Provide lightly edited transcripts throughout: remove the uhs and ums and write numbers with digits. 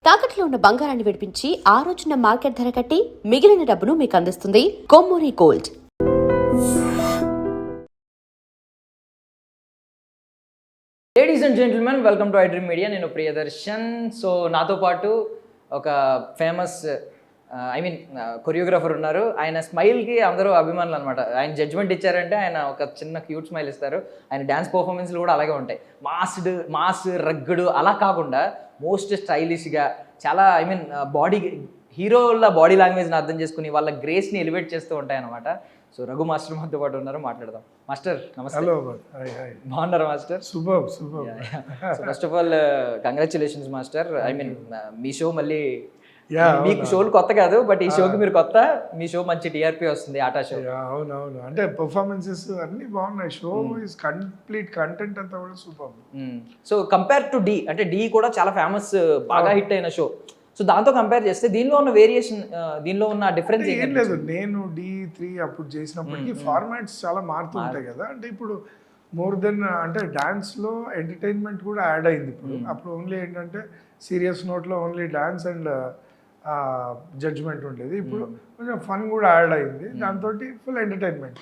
తాకట్లో ఉన్న బంగారాన్ని విడిపించి ఆ రోజున మార్కెట్ ధర కట్టి మిగిలిన డబ్బును మీకు అందిస్తుంది Kommuri gold. Ladies and gentlemen, welcome to iDream media. నేను ప్రియదర్శన్. సో నాతో పాటు ఒక ఫేమస్ కొరియోగ్రాఫర్ ఉన్నారు. ఆయన స్మైల్కి అందరూ అభిమానులు అనమాట. ఆయన జడ్జ్మెంట్ ఇచ్చారంటే ఆయన ఒక చిన్న క్యూట్ స్మైల్ ఇస్తారు. ఆయన డ్యాన్స్ పర్ఫార్మెన్స్లు కూడా అలాగే ఉంటాయి. మాస్ రగ్గుడు అలా కాకుండా మోస్ట్ స్టైలిష్గా చాలా బాడీ హీరోల బాడీ లాంగ్వేజ్ని అర్థం చేసుకుని వాళ్ళ గ్రేస్ని ఎలివేట్ చేస్తూ ఉంటాయి అనమాట. సో రఘు మాస్టర్ మనతో పాటు ఉన్నారు, మాట్లాడదాం. మాస్టర్ నమస్తే. హలో, బాగున్నారా master? Super. First of all congratulations master. Me show మళ్ళీ మీకు షోలు కొత్త కాదు, బట్ ఈ షోకి మీరు కొత్త. మీ షో మంచి టీఆర్పీ వస్తుంది, ఆటా షో. అవునవును, అంటే పర్ఫార్మెన్సెస్ అన్ని బాగున్నాయి. షో ఇస్ కంప్లీట్, కంటెంట్ అంతా కూడా super. So compare to D, అంటే డి కూడా చాలా ఫేమస్, బాగా హిట్ అయిన షో. సో దాంతో కంపేర్ చేస్తే దీనిలో ఉన్న వేరియేషన్, దీనిలో ఉన్న డిఫరెన్స్ ఏం లేదు. నేను D3 అప్పుడు చేసినప్పటికీ ఫార్మాట్స్ చాలా మారుతుంటాయి కదా. అంటే ఇప్పుడు మోర్ దెన్ అంటే డాన్స్లో ఎంటర్టైన్మెంట్ కూడా యాడ్ అయింది. అప్పుడు ఓన్లీ ఏంటంటే సీరియస్ నోట్లో ఓన్లీ డాన్స్ అండ్ జడ్జ్మెంట్ ఉండేది. ఇప్పుడు కొంచెం ఫన్ కూడా యాడ్ అయింది, దాంతో ఫుల్ ఎంటర్టైన్మెంట్.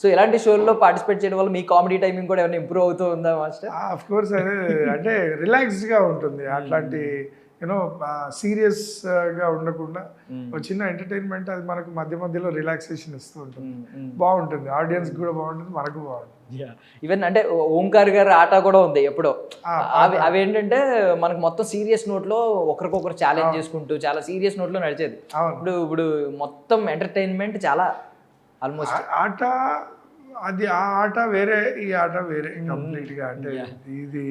సో ఇలాంటి షోల్లో పార్టిసిపేట్ చేయడం వల్ల మీ కామెడీ టైమింగ్ కూడా ఏమైనా ఇంప్రూవ్ అవుతూ ఉందా మాస్టర్? ఆఫ్ కోర్స్, అదే అంటే రిలాక్స్డ్గా ఉంటుంది. అట్లాంటి యూనో సీరియస్గా ఉండకుండా ఒక చిన్న ఎంటర్టైన్మెంట్, అది మనకు మధ్య మధ్యలో రిలాక్సేషన్ ఇస్తూ ఉంటుంది. బాగుంటుంది, ఆడియన్స్ కూడా బాగుంటుంది, మనకు బాగుంటుంది. ఈవెన్ అంటే ఓంకార్ గారు ఆట కూడా ఉంది ఎప్పుడో. అవి ఏంటంటే మనకు మొత్తం సీరియస్ నోట్లో ఒకరికొకరు ఛాలెంజ్ చేసుకుంటూ చాలా సీరియస్ నోట్లో నడిచేది. ఇప్పుడు మొత్తం ఎంటర్టైన్మెంట్ చాలా ఆల్మోస్ట్ ఆట, అది ఆ ఆట వేరే, ఈ ఆట వేరే కంప్లీట్ గా. అంటే ఇది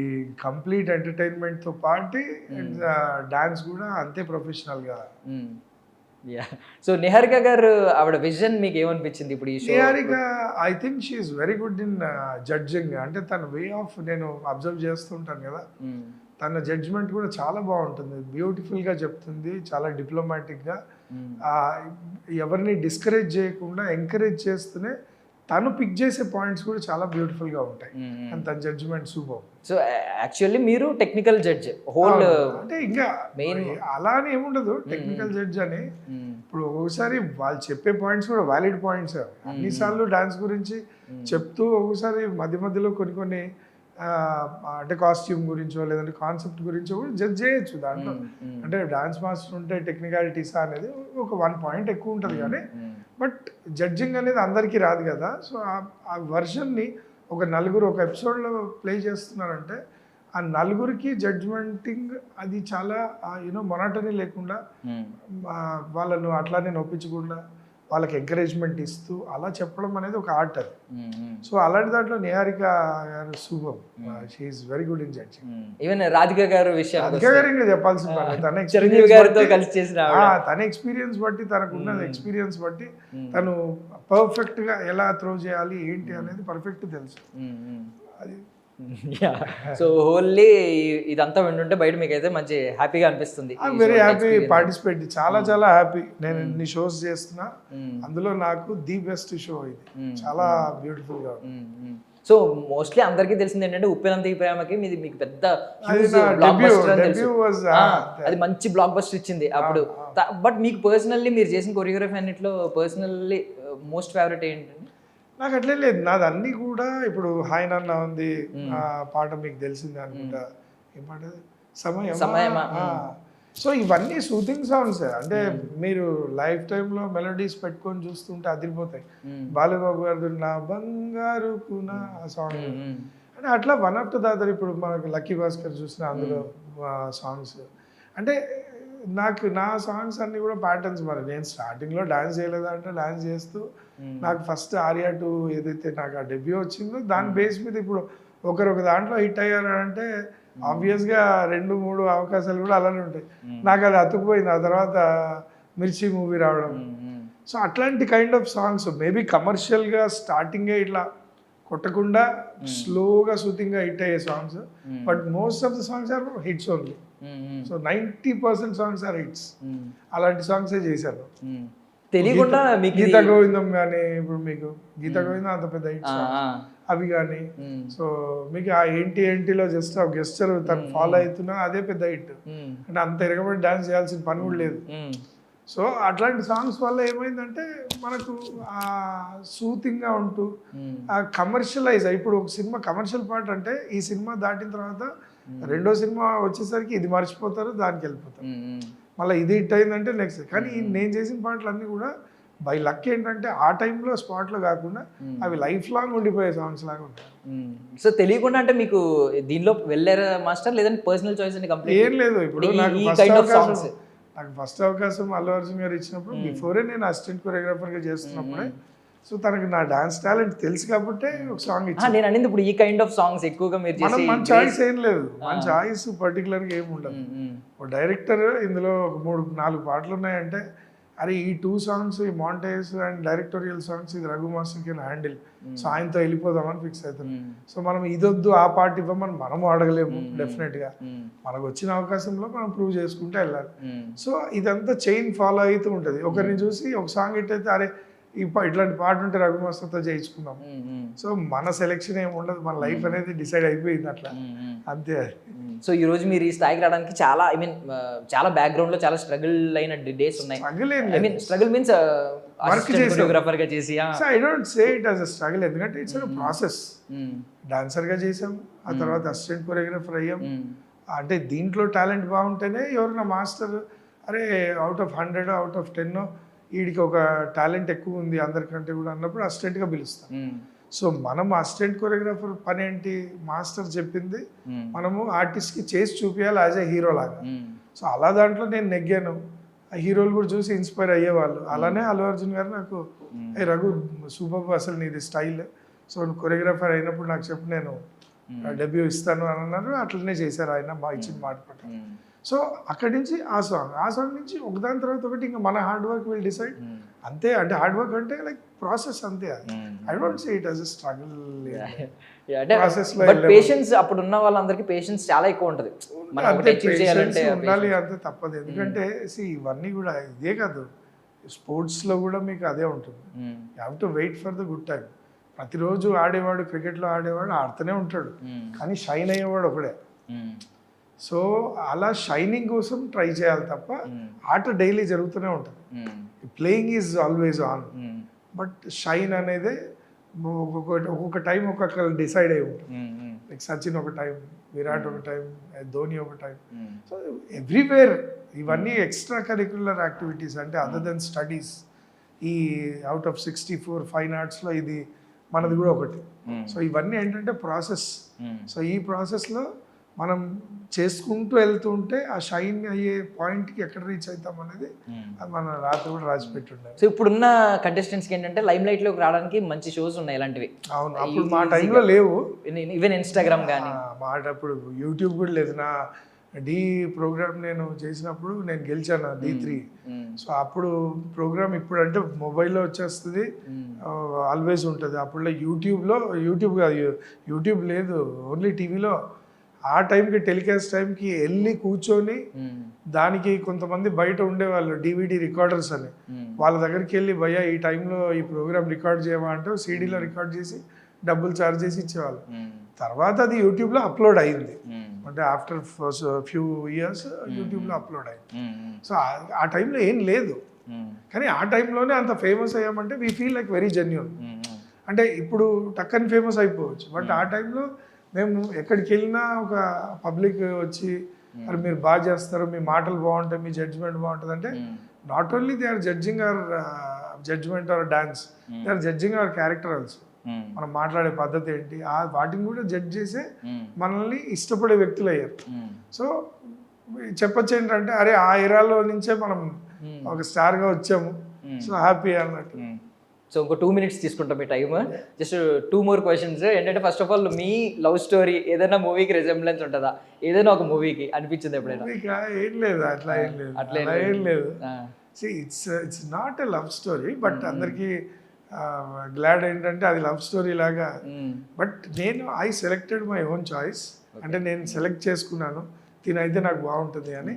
కంప్లీట్ ఎంటర్టైన్మెంట్ తో పాటు డాన్స్ కూడా అంతే ప్రొఫెషనల్ గా. సో నిహారిక గారు, ఆవిడ విజన్ మీకు ఏమనిపించింది ఇప్పుడు ఈ show? Niharika, I think she is very good in judging. అంటే తన వే ఆఫ్, నేను అబ్జర్వ్ చేస్తుంటాను కదా, తన జడ్జ్మెంట్ కూడా చాలా బాగుంటుంది. బ్యూటిఫుల్ గా చెప్తుంది, చాలా డిప్లొమాటిక్ గా, ఎవరిని డిస్కరేజ్ చేయకుండా ఎంకరేజ్ చేస్తూనే తను పిక్ చేసే పాయింట్స్ కూడా చాలా బ్యూటిఫుల్ గా ఉంటాయి. అండ్ తన జడ్జిమెంట్ సూపర్. సో యాక్చువల్లీ మీరు టెక్నికల్ జడ్జ్ హోల్, అంటే ఇంకా మెయిన్ అలా అని ఏముండదు టెక్నికల్ జడ్జ్ అని. ఇప్పుడు ఒకసారి వాళ్ళు చెప్పే పాయింట్స్ కూడా వ్యాలిడ్ పాయింట్స్. అన్నిసార్లు డాన్స్ గురించి చెప్తూ ఒకసారి మధ్య మధ్యలో కొన్ని అంటే కాస్ట్యూమ్ గురించో లేదంటే కాన్సెప్ట్ గురించో కూడా జడ్జ్ చేయొచ్చు దాంట్లో. అంటే డాన్స్ మాస్టర్ ఉంటే టెక్నికాలిటీసా అనేది ఒక 1 పాయింట్ ఎక్కువ ఉంటుంది కానీ, బట్ జడ్జింగ్ అనేది అందరికీ రాదు కదా. సో ఆ వర్షన్ని ఒక నలుగురు ఒక ఎపిసోడ్లో ప్లే చేస్తున్నారంటే ఆ నలుగురికి జడ్జ్మెంటింగ్ అది చాలా మొనాటనీ లేకుండా, వాళ్ళను అట్లానే నొప్పించకుండా వాళ్ళకి ఎంకరేజ్మెంట్ ఇస్తూ అలా చెప్పడం అనేది ఒక ఆర్ట్ అది. సో అలాంటి దాంట్లో నిహారిక గారు super. She is very good in judging. Even Radhika గారు విషయం, రాధిక గారు ఇంకా చెప్పాల్సిన పని. తన ఎక్స్పీరియన్స్ బట్టి, తనకున్న ఎక్స్పీరియన్స్ బట్టి తను పర్ఫెక్ట్ గా ఎలా త్రో చేయాలి ఏంటి అనేది పర్ఫెక్ట్ తెలుసు. అది సో హోల్లీ ఇదంతా వింటుంటే బయట మీకు అయితే మంచి హ్యాపీగా అనిపిస్తుంది. వెరీ హ్యాపీ పార్టిసిపేట్, చాలా చాలా హ్యాపీ. నేను ఇన్ని షోస్ చేస్తున్నా, అందులో నాకు ది బెస్ట్ షో ఇది. చాలా బ్యూటిఫుల్ గా. సో మోస్ట్లీ అందరికీ తెలిసింది ఏంటంటే ఉప్పెనంత ఈ ప్రేమకి మీకు పెద్ద అది మంచి బ్లాక్ బస్టర్ ఇచ్చింది అప్పుడు. బట్ మీకు పర్సనల్లీ మీరు చేసిన కొరియోగ్రఫీ అన్నిట్లో పర్సనల్లీ మోస్ట్ ఫేవరెట్ ఏంటండి? నాకు అట్లే లేదు, నాది అన్ని కూడా. ఇప్పుడు హాయ్ నాన్న ఉంది, ఆ పాట మీకు తెలిసిందే అనుకుంటా. ఏం పాట? సమయమా. సో ఇవన్నీ సూతింగ్ సాంగ్స్. అంటే మీరు లైఫ్ టైంలో మెలోడీస్ పెట్టుకొని చూస్తుంటే అదిరిపోతాయి. బాలబాబు గారు నా బంగారు కునా ఆ సాంగ్, అంటే అట్లా వన్ ఆఫ్టర్ ద అదర్. ఇప్పుడు మనకు లక్కీ భాస్కర్ చూసిన అందులో సాంగ్స్. అంటే నా సాంగ్స్ అన్ని కూడా ప్యాటర్న్స్. మరి నేను స్టార్టింగ్లో డాన్స్ చేయలేదా అంటే డాన్స్ చేస్తూ, నాకు ఫస్ట్ ఆర్యా 2 ఏదైతే నాకు ఆ డెబ్యూ వచ్చిందో దాని బేస్ మీద ఇప్పుడు ఒక దాంట్లో హిట్ అయ్యారంటే ఆబ్వియస్గా 2-3 అవకాశాలు కూడా అలానే ఉంటాయి. నాకు అది అతుకుపోయింది ఆ తర్వాత మిర్చి మూవీ రావడం. సో అట్లాంటి కైండ్ ఆఫ్ సాంగ్స్ మేబీ కమర్షియల్గా స్టార్టింగే ఇట్లా కొట్టకుండా స్లోగా సూతింగ్గా హిట్ అయ్యే songs. But most of the songs are hits only. So 90% songs are hits. అలాంటి సాంగ్సే చేశారు. తెలియకుండా గీత గోవిందం కానీ, ఇప్పుడు మీకు గీత గోవిందం అంత పెద్ద హిట్స్, అవి కానీ. సో మీకు ఆ ఏంటిలో జస్ట్ ఆ గెస్చర్ తను ఫాలో అవుతున్నా అదే పెద్ద హిట్. అంటే అంత ఎరగబడి డాన్స్ చేయాల్సిన పని కూడా లేదు. సో అట్లాంటి సాంగ్స్ వల్ల ఏమైందంటే మనకు ఆ సూతింగ్గా ఉంటూ ఆ కమర్షియలైజ్. ఇప్పుడు ఒక సినిమా కమర్షియల్ పార్ట్ అంటే ఈ సినిమా దాటిన తర్వాత రెండో సినిమా వచ్చేసరికి ఇది మర్చిపోతారు, దానికి వెళ్ళిపోతారు. మళ్ళీ ఇది హిట్ అయిందంటే నెక్స్ట్. కానీ నేను చేసిన పాటలు అన్నీ కూడా బై లక్ ఏంటంటే ఆ టైంలో స్పాట్లో కాకుండా అవి లైఫ్ లాంగ్ ఉండిపోయే సాంగ్స్ లాగా ఉంటాయి. సో తెలియకుండా అంటే మీకు దీనిలో వెళ్ళారా మాస్టర్, లేదంటే పర్సనల్ చాయిస్ అని కంప్లీట్ ఏం లేదు. ఇప్పుడు నాకు ఫస్ట్ అవకాశం అల్లు అర్జున్ గారు ఇచ్చినప్పుడు బిఫోరే నేను అసిస్టెంట్ కొరియోగ్రాఫర్గా చేస్తున్నప్పుడే సో తనకి నా డాన్స్ టాలెంట్ తెలుసు కాబట్టి ఒక సాంగ్ ఇచ్చాను. నేను అనేది ఇప్పుడు ఈ కైండ్ ఆఫ్ సాంగ్స్ ఎక్కువగా మీరు చేసి మన చాయిస్ ఏం లేదు, మన చాయిస్ పర్టికులర్గా ఏమి ఉండదు. ఒక డైరెక్టర్ ఇందులో ఒక 3-4 పాటలు ఉన్నాయంటే అరే ఈ 2 సాంగ్స్ ఈ మాంటేజ్ అండ్ డైరెక్టోరియల్ సాంగ్స్ ఇది Raghu master can handle, so ఆయనతో వెళ్ళిపోదామని ఫిక్స్ అవుతాం. సో మనం ఇదొద్దు ఆ పాట ఇవ్వమని మనము అడగలేము. డెఫినెట్గా మనకు వచ్చిన అవకాశంలో మనం ప్రూవ్ చేసుకుంటే వెళ్ళాలి. సో ఇదంతా చైన్ ఫాలో అవుతూ ఉంటుంది. ఒకరిని చూసి ఒక సాంగ్ హిట్ అయితే అరే ఇట్లాంటి పాట ఉంటే రఘు మాస్టర్తో చేయించుకున్నాం. సో మన సెలెక్షన్ ఏమి ఉండదు, మన లైఫ్ అనేది డిసైడ్ అయిపోయింది అట్లా, అంతే. సో ఈ రోజు మీరు ఈ స్థాయికి రావడానికి చాలా చాలా బ్యాక్గ్రౌండ్ లో చాలా స్ట్రగుల్ అయిన డేస్ ఉన్నాయి. స్ట్రగుల్ మీన్స్ కొరియోగ్రాఫర్ గా చేసి I don't say it as a struggle, ఎందుకంటే ఇట్స్ ప్రాసెస్. డాన్సర్ గా చేసాం, ఆ తర్వాత అసిస్టెంట్ కొరియోగ్రాఫర్ అయ్యాం. అంటే దీంట్లో టాలెంట్ బాగుంటేనే ఎవరైనా మాస్టర్ అరే అవుట్ ఆఫ్ 100 అవుట్ ఆఫ్ 10 వీడికి ఒక టాలెంట్ ఎక్కువ ఉంది అందరికంటే కూడా అన్నప్పుడు అసిస్టెంట్గా పిలుస్తాం. సో మనం అసిస్టెంట్ కొరియోగ్రాఫర్ పని ఏంటి, మాస్టర్ చెప్పింది మనము ఆర్టిస్ట్కి చేసి చూపించాలి యాజ్ ఎ హీరో లాగా. సో అలా దాంట్లో నేను నెగ్గాను, ఆ హీరోలు కూడా చూసి ఇన్స్పైర్ అయ్యేవాళ్ళు. అలానే అల్లు అర్జున్ గారు నాకు ఏ రఘు సూపర్ అసలు నీది స్టైల్, సో కొరియోగ్రాఫర్ అయినప్పుడు నాకు చెప్పు నేను డెబ్యూ ఇస్తాను అని అన్నారు. అట్లనే చేశారు ఆయన మా ఇచ్చిన మాట ప్రకారం. సో అక్కడి నుంచి ఆ సాంగ్ నుంచి ఒకదాని తర్వాత ఒకటి ఇంకా మన హార్డ్ వర్క్ విల్ డిసైడ్, అంతే. అంటే హార్డ్ వర్క్ అంటే లైక్ ప్రాసెస్ అంతే. I don't say it as a struggle. But patience అప్పుడు ఉన్న వాళ్ళందరికీ పేషెన్స్ చాలా ఎక్కువ ఉంటుంది, ఉండాలి, అంతే తప్పదు. ఎందుకంటే ఇవన్నీ కూడా ఇదే కాదు, స్పోర్ట్స్లో కూడా మీకు అదే ఉంటుంది. You have to wait for the good time. ప్రతిరోజు ఆడేవాడు, క్రికెట్లో ఆడేవాడు ఆడుతూనే ఉంటాడు, కానీ షైన్ అయ్యేవాడు ఒకడే. సో అలా షైనింగ్ కోసం ట్రై చేయాలి తప్ప ఆట డైలీ జరుగుతూనే ఉంటుంది. Playing is always on, but shine అనేది ఒక్కొక్క టైం ఒక్కొక్కరు డిసైడ్ అయి ఉంటుంది. లైక్ సచిన్ ఒక టైం, విరాట్ ఒక టైం, ధోని ఒక టైం. సో ఎవ్రీవేర్ ఇవన్నీ ఎక్స్ట్రా కరిక్యులర్ యాక్టివిటీస్, అంటే అదర్ దెన్ స్టడీస్. ఈ అవుట్ ఆఫ్ 64 ఫైన్ ఆర్ట్స్లో ఇది మనది కూడా ఒకటి. సో ఇవన్నీ ఏంటంటే ప్రాసెస్. సో ఈ ప్రాసెస్లో మనం చేసుకుంటూ వెళ్తుంటే ఆ షైన్ అయ్యే పాయింట్కి ఎక్కడ రీచ్ అవుతాం అనేది అది మన రాత్రి కూడా రాసి పెట్టుండే. సో ఇప్పుడున్న కంటెస్టెంట్స్కి ఏంటంటే లైమ్ లైట్లోకి రావడానికి మంచి షోస్ ఉన్నాయి ఇలాంటివి. అవును, అప్పుడు మా టైంలో లేవు. ఈవెన్ ఇన్స్టాగ్రామ్ కానీ మాట అప్పుడు యూట్యూబ్ కూడా లేదు. నా డి ప్రోగ్రామ్ నేను చేసినప్పుడు నేను గెలిచాను D3. సో అప్పుడు ప్రోగ్రామ్ ఇప్పుడు అంటే మొబైల్లో వచ్చేస్తుంది, ఆల్వేస్ ఉంటుంది. అప్పుడు యూట్యూబ్ లేదు, ఓన్లీ టీవీలో. ఆ టైంకి టెలికాస్ట్ టైంకి వెళ్ళి కూర్చొని దానికి కొంతమంది బయట ఉండేవాళ్ళు DVD రికార్డర్స్ అని, వాళ్ళ దగ్గరికి వెళ్ళి భయ్యా ఈ టైంలో ఈ ప్రోగ్రామ్ రికార్డ్ చేయమా అంటే సీడీలో రికార్డ్ చేసి డబ్బులు ఛార్జ్ చేసి ఇచ్చేవాళ్ళు. తర్వాత అది యూట్యూబ్లో అప్లోడ్ అయింది, అంటే ఆఫ్టర్ ఫ్యూ ఇయర్స్ యూట్యూబ్లో అప్లోడ్ అయింది. సో ఆ టైంలో ఏం లేదు, కానీ ఆ టైంలోనే అంత ఫేమస్ అయ్యామంటే we feel like very genuine. అంటే ఇప్పుడు టక్కని ఫేమస్ అయిపోవచ్చు, బట్ ఆ టైంలో మేము ఎక్కడికి వెళ్ళినా ఒక పబ్లిక్ వచ్చి మరి మీరు బాగా చేస్తారు, మీ మాటలు బాగుంటాయి, మీ జడ్జ్మెంట్ బాగుంటుంది అంటే not only they are judging our judgement or dance, they are judging our character also. మనం మాట్లాడే పద్ధతి ఏంటి వాటిని కూడా జడ్జ్ చేసే మనల్ని ఇష్టపడే వ్యక్తులు అయ్యారు. సో చెప్పొచ్చు ఏంటంటే అరే ఆ ఎరాలో నుంచే మనం ఒక స్టార్గా వచ్చాము, సో హ్యాపీ అన్నట్టు. సో ఇంకో 2 minutes తీసుకుంటాం మీ టైమ్. Just 2 more questions. ఏంటంటే first of all me love story ఏదైనా మూవీకి రిజెంబ్లెన్స్ ఉంటుందా, ఏదైనా ఒక మూవీకి అనిపించింది ఎప్పుడైనా? ఏం లేదు, అట్లా ఏం లేదు. It's not a love story, but అందరికీ గ్లాడ్ ఏంటంటే అది లవ్ స్టోరీ లాగా. But I selected my own choice, అంటే నేను సెలెక్ట్ చేసుకున్నాను తినైతే నాకు బాగుంటుంది అని.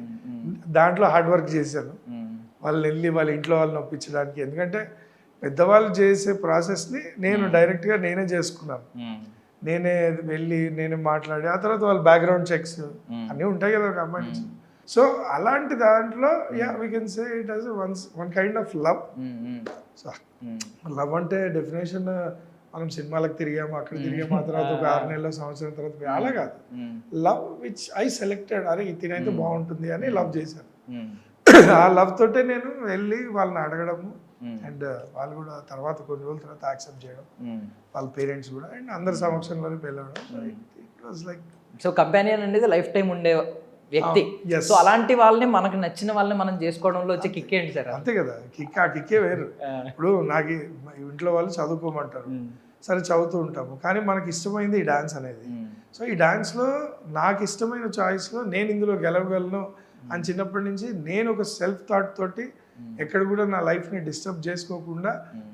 దాంట్లో హార్డ్ వర్క్ చేశాను, వాళ్ళని వెళ్ళి వాళ్ళ ఇంట్లో వాళ్ళని ఒప్పించడానికి. ఎందుకంటే పెద్దవాళ్ళు చేసే ప్రాసెస్ని నేను డైరెక్ట్గా నేనే చేసుకున్నాను. నేనే వెళ్ళి నేనే మాట్లాడి ఆ తర్వాత వాళ్ళ బ్యాక్గ్రౌండ్ చెక్స్ అన్నీ ఉంటాయి కదా ఒక అమ్మాయి నుంచి. సో అలాంటి దాంట్లో we can say it as one kind of love. So love అంటే డెఫినేషన్ మనం సినిమాలకు తిరిగాము, అక్కడ తిరిగాము, ఆ తర్వాత ఒక 6 నెలల సంవత్సరం తర్వాత అలా కాదు. లవ్ విచ్ ఐ సెలెక్టెడ్, అరే తినైతే బాగుంటుంది అని లవ్ చేశాను. ఆ లవ్ తోటే నేను వెళ్ళి వాళ్ళని అడగడము అండ్ వాళ్ళు కూడా తర్వాత కొన్ని రోజుల తర్వాత యాక్సెప్ట్ చేయడం, వాళ్ళ పేరెంట్స్ కూడా, అండ్ అందరి సమక్షంలోనే వెళ్ళడం. It was like so companion అనేది లైఫ్ టైం ఉండే వ్యక్తి. సో అలాంటి వాళ్ళని మనకు నచ్చిన వాళ్ళని మనం చేసుకోవడంలో వచ్చే కిక్ ఏంటి సార్? అంతే కదా, ఆ కిక్కే వేరు. ఇప్పుడు నాకు ఇంట్లో వాళ్ళు చదువుకోమంటారు, సరే చదువుతూ ఉంటాము, కానీ మనకి ఇష్టమైంది ఈ డాన్స్ అనేది. సో ఈ డాన్స్లో నాకు ఇష్టమైన చాయిస్లో నేను ఇందులో గెలవగలను అని చిన్నప్పటి నుంచి నేను ఒక సెల్ఫ్ థాట్ తోటి ఎక్కడ కూడా నా లైఫ్ని డిస్టర్బ్ చేసుకోకుండా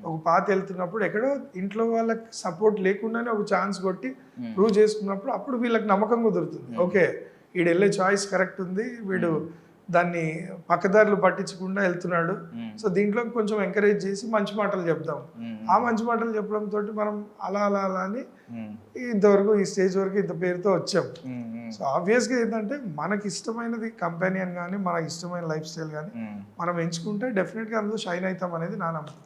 ఒక పాత వెళ్తున్నప్పుడు ఎక్కడో ఇంట్లో వాళ్ళకి సపోర్ట్ లేకుండానే ఒక ఛాన్స్ కొట్టి ప్రూవ్ చేసుకున్నప్పుడు అప్పుడు వీళ్ళకి నమ్మకం కుదురుతుంది. ఓకే వీడు వెళ్ళే చాయిస్ కరెక్ట్ ఉంది, వీడు దాన్ని పక్కదారులు పట్టించకుండా వెళ్తున్నాడు, సో దీంట్లో కొంచెం ఎంకరేజ్ చేసి మంచి మాటలు చెప్దాం. ఆ మంచి మాటలు చెప్పడం తోటి మనం అలా అలా అలా అని ఇంతవరకు ఈ స్టేజ్ వరకు ఇంత పేరుతో వచ్చాం. సో ఆబ్వియస్గా ఏంటంటే మనకి ఇష్టమైనది కంపానియన్ కానీ మనకి ఇష్టమైన లైఫ్ స్టైల్ కానీ మనం ఎంచుకుంటే డెఫినెట్గా అందులో షైన్ అవుతాం అనేది నా నమ్మకం.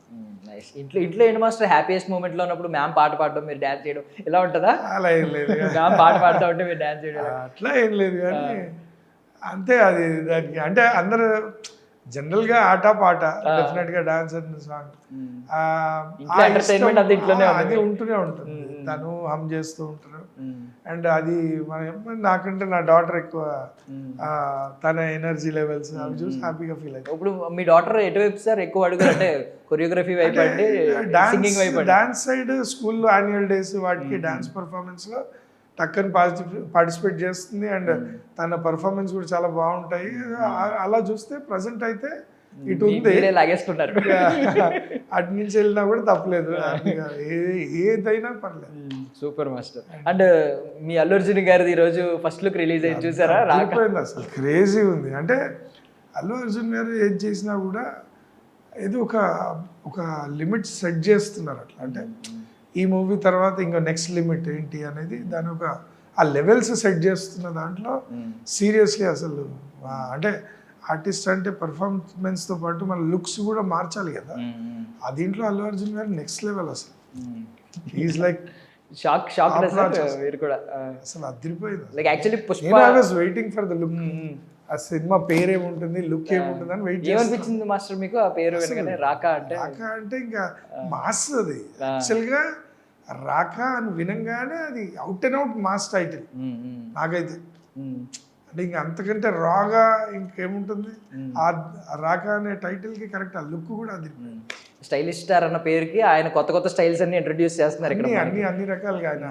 ఇంట్లో ఏంటి మాస్టర్ హ్యాపీయెస్ట్ మూమెంట్ లో ఉన్నప్పుడు మ్యామ్ పాట పాడడం, మీరు డాన్స్ చేయడం ఇలా ఉంటుందా? అలా ఏం లేదు, మ్యామ్ పాట పాడుతూ ఉంటే మీరు డాన్స్ చేయడం అట్లా ఏం లేదు, కానీ అంతే. అది దానికి అంటే అందరు జనరల్గా ఆట పాట డెఫినెట్గా డాన్స్ అండ్ సాంగ్ అది ఉంటూనే ఉంటుంది, తను హమ్ చేస్తూ ఉంటారు. అండ్ అది నాకంటే నా డాటర్ ఎక్కువ తన ఎనర్జీ లెవెల్స్ అవి చూసి హ్యాపీగా ఫీల్ అవుతుంది. ఇప్పుడు మీ డాటర్ ఎటువైపు సార్ ఎక్కువ అడుగులు, అంటే కొరియోగ్రఫీ వైపు అంటే సింగింగ్ వైపు? డాన్స్ సైడ్ స్కూల్లో యాన్యువల్ డేస్ వాటికి డాన్స్ పర్ఫార్మెన్స్లో టక్కని పార్టిసిపేట్ చేస్తుంది అండ్ తన పర్ఫార్మెన్స్ కూడా చాలా బాగుంటాయి. అలా చూస్తే ప్రజెంట్ అయితే ఇటు ఉంది, లాగేసుకున్నారు. అటు నుంచి వెళ్ళినా కూడా తప్పలేదు, ఏదైనా పర్లేదు. Super master. అండ్ మీ అల్లు అర్జున్ గారిది ఈరోజు ఫస్ట్ లుక్ రిలీజ్ అయింది, చూసారా? రాకపోయింది, అసలు క్రేజీ ఉంది. అంటే అల్లు అర్జున్ గారు ఏది చేసినా కూడా ఏదో ఒక లిమిట్ సెట్ చేస్తున్నారు అట్లా. అంటే ఈ మూవీ తర్వాత ఇంకా నెక్స్ట్ లిమిట్ ఏంటి అనేది దాని ఒక ఆ లెవెల్స్ సెట్ చేస్తున్న దాంట్లో సీరియస్లీ అసలు అంటే ఆర్టిస్ట్ అంటే పర్ఫార్మెన్స్తో పాటు మన లుక్స్ కూడా మార్చాలి కదా. ఆ దీంట్లో అల్లు అర్జున్ గారు నెక్స్ట్ లెవెల్ అసలు. ఈజ్ లైక్ షాక్ మీరు కూడా అసలు అదిరిపోయింది. Like actually Pushpa I was waiting for the look. ఆ సినిమా పేరు ఏముంటుంది, లుక్ ఏముంటుంది అని వెయిట్ ఏమనిపించింది మాస్టర్ మీకు ఆ పేరు వినగానే? రాకా అంటే ఇంకా మాస్. అది యాక్చువల్గా రాకా అని వినంగానే అది out and out mass title నాకైతే. అంటే ఇంక అంతకంటే రాగా ఇంకేముంటుంది. ఆ రాకా అనే టైటిల్కి కరెక్ట్ ఆ లుక్ కూడా అది. స్టైలిష్ స్టార్ అన్న పేరుకి ఆయన కొత్త కొత్త స్టైల్స్ అన్ని ఇంట్రడ్యూస్ చేస్తున్నారు ఇక్కడ. అన్ని రకాలుగా ఆయన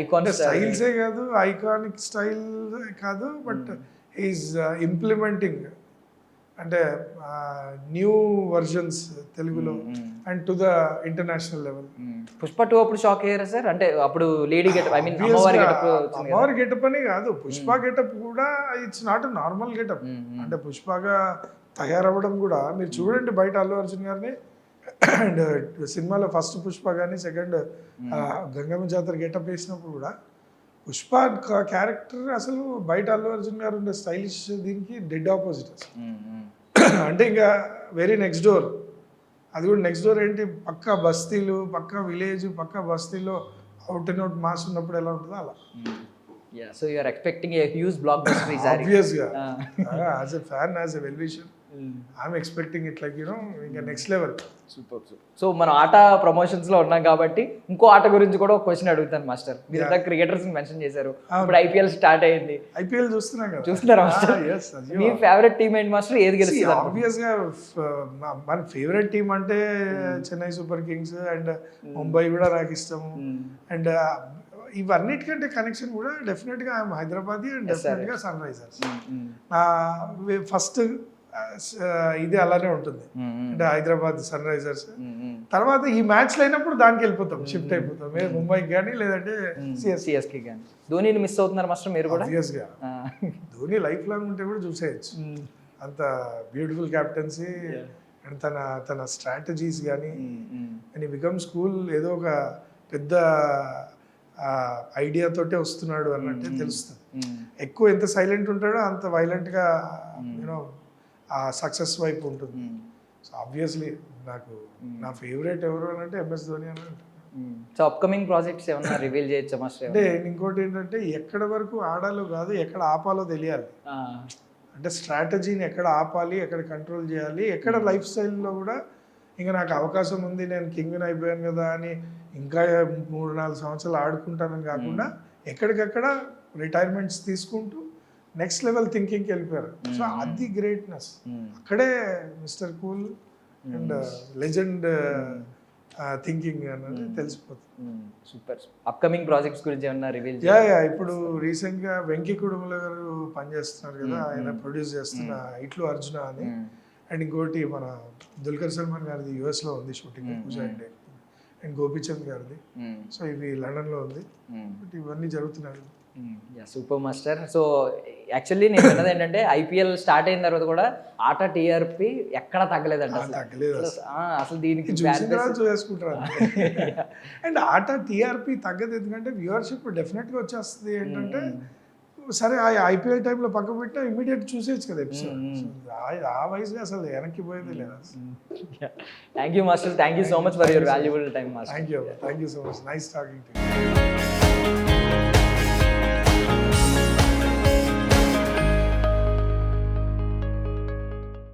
ఐకానిక్ స్టైల్సే కాదు, ఐకానిక్ స్టైల్ కాదు, బట్ ఈజ్ ఇంప్లిమెంటింగ్ అంటే న్యూ వర్జన్స్ తెలుగులో and to the international level. Pushpa 2 అప్పుడు షాక్ అయ్యారా సార్? అంటే అప్పుడు లేడీ గెటప్, ఐ మీన్ అమ్మవారి గెటప్ అని కాదు, పుష్ప గెటప్ కూడా ఇట్స్ నాట్ నార్మల్ గెటప్. అంటే పుష్పగా తయారవ్వడం కూడా మీరు చూడండి బయట అల్లు అర్జున్ గారిని అండ్ సినిమాలో ఫస్ట్ పుష్ప కానీ సెకండ్ గంగమ్మ జాతర గెటప్ వేసినప్పుడు కూడా పుష్ప క్యారెక్టర్ అసలు బయట అల్లు అర్జున్ గారు ఉండే స్టైలిష్ దీనికి డెడ్ ఆపోజిట్ అసలు. అంటే ఇంకా వెరీ నెక్స్ట్ డోర్. అది కూడా నెక్స్ట్ డోర్ ఏంటి, పక్కా బస్తీలు, పక్కా విలేజ్, పక్కా బస్తీలో అవుట్ అండ్ అవుట్ మాస్ ఉన్నప్పుడు ఎలా ఉంటుందో అలా. So you are expecting a huge blockbuster ఈసారి? ఆబ్వియస్గా as a fan, as a well wisher, I'm expecting it like ఇంకా నెక్స్ట్ లెవెల్. సూపర్. సో మనం ఆట ప్రమోషన్స్ లో ఉన్నాం కాబట్టి ఇంకో ఆట గురించి కూడా ఒక క్వశ్చన్ అడుగుతాను మాస్టర్. మీరు ఇంత క్రికెటర్స్ మెన్షన్ చేశారు, ఇప్పుడు ఐపీఎల్ స్టార్ట్ అయింది. ఐపీఎల్ చూస్తున్నాం కదా, చూస్తున్నారా మాస్టర్? మీ ఫేవరెట్ టీమ్ ఏంటి మాస్టర్? ఏది గెలుస్తుంది? ఆబ్వియస్ గా మన ఫేవరెట్ టీమ్ అంటే Chennai super Kings and Mumbai కూడా నాకు ఇష్టము. అండ్ ఇవన్నిటికంటే కనెక్షన్ కూడా డెఫినెట్గా ఐఎమ్ హైదరాబాద్ అండ్ డెఫినెట్గా సన్ రైజర్స్. ఫస్ట్ ఇది అలానే ఉంటుంది, అంటే హైదరాబాద్ సన్ రైజర్స్. తర్వాత ఈ మ్యాచ్ అయినప్పుడు దానికి వెళ్ళిపోతాం, షిఫ్ట్ అయిపోతాం ముంబైకి కానీ లేదంటే సిఎస్కే కానీ. ధోనిని మిస్ అవుతున్నారు మాస్టర్ మీరు కూడా? ఆబ్వియస్గా ధోని లైఫ్ లాంగ్ ఉంటే కూడా చూసేయచ్చు, అంత బ్యూటిఫుల్ క్యాప్టెన్సీ అండ్ తన స్ట్రాటజీస్ కానీ అండ్ బికమ్స్ కూల్ ఏదో ఒక పెద్ద ఐడియా తోటే వస్తున్నాడు అన్నట్టే తెలుస్తుంది. ఎక్కువ ఎంత సైలెంట్ ఉంటాడో అంత వైలెంట్గా యూనో ఆ సక్సెస్ వైపు ఉంటుంది. సో ఆబ్వియస్లీ నాకు నా ఫేవరెట్ ఎవరు అని అంటే MS ధోని అని అంటారు. సో అప్కమింగ్ ప్రాజెక్ట్స్ ఏమన్నా రివీల్ చేయొచ్చా మాస్టర్? అంటే ఇంకోటి ఏంటంటే ఎక్కడ వరకు ఆడాలో కాదు ఎక్కడ ఆపాలో తెలియాలి. అంటే స్ట్రాటజీని ఎక్కడ ఆపాలి, ఎక్కడ కంట్రోల్ చేయాలి, ఎక్కడ లైఫ్ స్టైల్లో కూడా ఇంకా నాకు అవకాశం ఉంది నేను కింగ్ని అయిపోయాను కదా అని ఇంకా 3-4 సంవత్సరాలు ఆడుకుంటానని కాకుండా ఎక్కడికక్కడ రిటైర్మెంట్స్ తీసుకుంటూ నెక్స్ట్ లెవెల్ థింకింగ్కి వెళ్ళిపోయారు. సో అది గ్రేట్నెస్. అక్కడే mister cool and legend thinking అనేది తెలిసిపోతుంది. సూపర్. అప్కమింగ్ ప్రాజెక్ట్స్ గురించి ఏమన్నా రివీల్? యా ఇప్పుడు రీసెంట్గా వెంకీ కుడుముల గారు పనిచేస్తున్నారు కదా, ఆయన ప్రొడ్యూస్ చేస్తున్న ఇట్లు అర్జున అని. అండ్ ఇంకోటి మన దుల్కర్ సల్మాన్ గారిది యూఎస్లో ఉంది shooting, Pooja India. And Gopichand గారిది. సో ఇవి లండన్లో ఉంది. బట్ ఇవన్నీ జరుగుతున్నాయి. Super master. సో యాక్చువల్లీ నేను విన్నది ఏంటంటే ఐపీఎల్ స్టార్ట్ అయిన తర్వాత కూడా ఆట టీఆర్పీ ఎక్కడ తగ్గలేదంట. అసలు దీనికి చూసుకుంటారు. అండ్ ఆట టీఆర్పీ తగ్గదు ఎందుకంటే వ్యూవర్షిప్ డెఫినెట్గా వచ్చేస్తుంది. ఏంటంటే సరే ఆ ఐపీఎల్ టైంలో పక్క పెట్టినా ఇమీడియట్ చూసేయచ్చు కదా ఎపిసోడ్. ఆ వయసులో అసలు వెనక్కి పోయేది లేదు. Thank you master. Thank you so much for your valuable time master. Thank you so much. Nice talking to you.